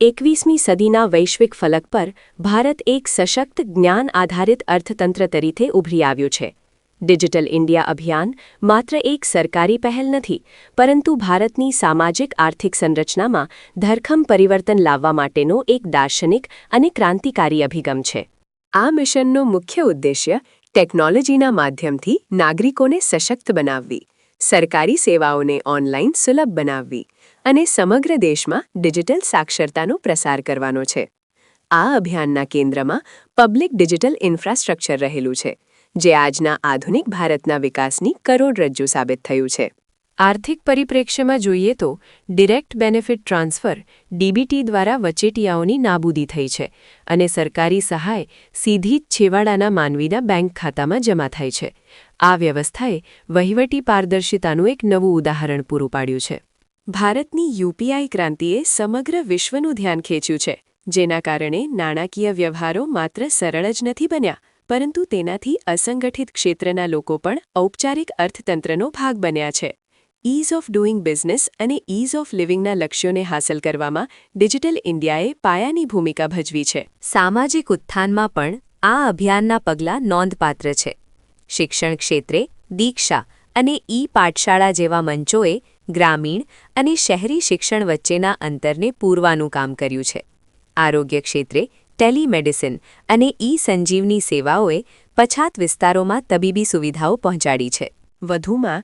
21મી સદીના વૈશ્વિક ફલક પર ભારત એક સશક્ત જ્ઞાન આધારિત અર્થતંત્ર તરીકે ઉભરી આવ્યું છે. ડિજિટલ ઇન્ડિયા અભિયાન માત્ર એક સરકારી પહેલ નથી, પરંતુ ભારતની સામાજિક આર્થિક સંરચનામાં ધરખમ પરિવર્તન લાવવા માટેનો એક દાર્શનિક અને ક્રાંતિકારી અભિગમ છે. આ મિશનનો મુખ્ય ઉદ્દેશ્ય ટેકનોલોજીના માધ્યમથી નાગરિકોને સશક્ત બનાવવી, સરકારી સેવાઓને ઓનલાઈન સુલભ બનાવવી અને સમગ્ર દેશમાં ડિજિટલ સાક્ષરતાનો પ્રસાર કરવાનો છે. આ અભિયાનના કેન્દ્રમાં પબ્લિક ડિજિટલ ઇન્ફ્રાસ્ટ્રક્ચર રહેલું છે, જે આજના આધુનિક ભારતના વિકાસની કરોડરજ્જુ સાબિત થયું છે. આર્થિક પરિપ્રેક્ષ્યમાં જોઈએ તો ડિરેક્ટ બેનિફિટ ટ્રાન્સફર ડીબીટી દ્વારા વચેટિયાઓની નાબૂદી થઈ છે અને સરકારી સહાય સીધી જ છેવાડાના માનવીના બેંક ખાતામાં જમા થાય છે. આ વ્યવસ્થાએ વહીવટી પારદર્શિતાનું એક નવું ઉદાહરણ પૂરું પાડ્યું છે. ભારતની યુપીઆઈ ક્રાંતિએ સમગ્ર વિશ્વનું ધ્યાન ખેંચ્યું છે, જેના કારણે નાણાકીય વ્યવહારો માત્ર સરળ જ નથી બન્યા, પરંતુ તેનાથી અસંગઠિત ક્ષેત્રના લોકો પણ ઔપચારિક અર્થતંત્રનો ભાગ બન્યા છે. ઇઝ ઓફ ડુઇંગ બિઝનેસ અને ઇઝ ઓફ લિવિંગના લક્ષ્યોને હાંસલ કરવામાં ડિજિટલ ઇન્ડિયાએ પાયાની ભૂમિકા ભજવી છે. સામાજિક ઉત્થાનમાં પણ આ અભિયાનના પગલાં નોંધપાત્ર છે. શિક્ષણ ક્ષેત્રે દીક્ષા અને પાઠશાળા જેવા મંચોએ ગ્રામીણ અને શહેરી શિક્ષણ વચ્ચેના અંતરને પૂરવાનું કામ કર્યું છે. આરોગ્ય ક્ષેત્રે ટેલિમેડિસિન અને સંજીવની સેવાઓએ પછાત વિસ્તારોમાં તબીબી સુવિધાઓ પહોંચાડી છે. વધુમાં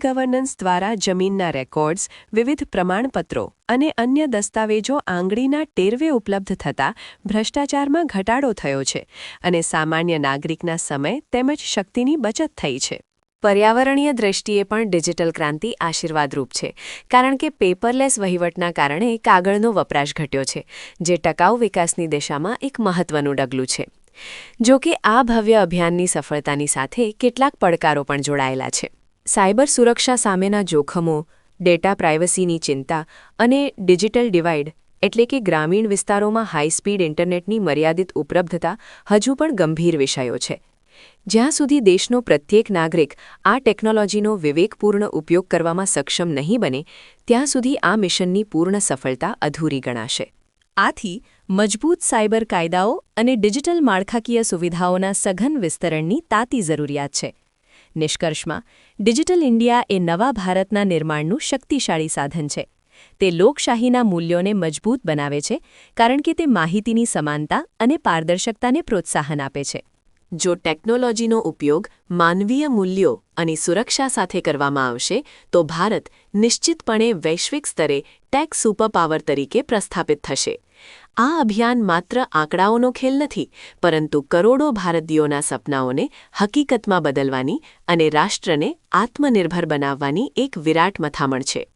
ગવર્નન્સ દ્વારા જમીનના રેકોર્ડ્સ, વિવિધ પ્રમાણપત્રો અને અન્ય દસ્તાવેજો આંગળીના ટેરવે ઉપલબ્ધ થતાં ભ્રષ્ટાચારમાં ઘટાડો થયો છે અને સામાન્ય નાગરિકના સમય તેમજ શક્તિની બચત થઈ છે. પર્યાવરણીય દ્રષ્ટિએ પણ ડિજિટલ ક્રાંતિ આશીર્વાદરૂપ છે, કારણ કે પેપરલેસ વહીવટના કારણે કાગળનો વપરાશ ઘટ્યો છે, જે ટકાઉ વિકાસની દિશામાં એક મહત્વનું ડગલું છે. જો કે આ ભવ્ય અભિયાનની સફળતાની સાથે કેટલાક પડકારો પણ જોડાયેલા છે. સાયબર સુરક્ષા સામેના જોખમો, ડેટા પ્રાઇવસીની ચિંતા અને ડિજિટલ ડિવાઇડ એટલે કે ગ્રામીણ વિસ્તારોમાં હાઈ સ્પીડ ઇન્ટરનેટની મર્યાદિત ઉપલબ્ધતા હજુ પણ ગંભીર વિષયો છે. જ્યાં સુધી દેશનો પ્રત્યેક નાગરિક આ ટેકનોલોજીનો વિવેકપૂર્ણ ઉપયોગ કરવામાં સક્ષમ નહીં બને, ત્યાં સુધી આ મિશનની પૂર્ણ સફળતા અધૂરી ગણાશે. આથી મજબૂત સાયબર કાયદાઓ અને ડિજિટલ માળખાકીય સુવિધાઓના સઘન વિસ્તરણની તાતી જરૂરિયાત છે. નિષ્કર્ષમાં, ડિજિટલ ઇન્ડિયા એ નવા ભારતના નિર્માણનું શક્તિશાળી સાધન છે. તે લોકશાહીના મૂલ્યોને મજબૂત બનાવે છે, કારણ કે તે માહિતીની સમાનતા અને પારદર્શકતાને પ્રોત્સાહન આપે છે. જો ટેકનોલોજીનો ઉપયોગ માનવીય મૂલ્યો અને સુરક્ષા સાથે કરવામાં આવશે, તો ભારત નિશ્ચિતપણે વૈશ્વિક સ્તરે ટેક સુપરપાવર તરીકે પ્રસ્થાપિત થશે. આ અભિયાન માત્ર આંકડાઓનો ખેલ નથી, પરંતુ કરોડો ભારતીયોના સપનાઓને હકીકતમાં બદલવાની અને રાષ્ટ્રને આત્મનિર્ભર બનાવવાની એક વિરાટ મથામણ છે.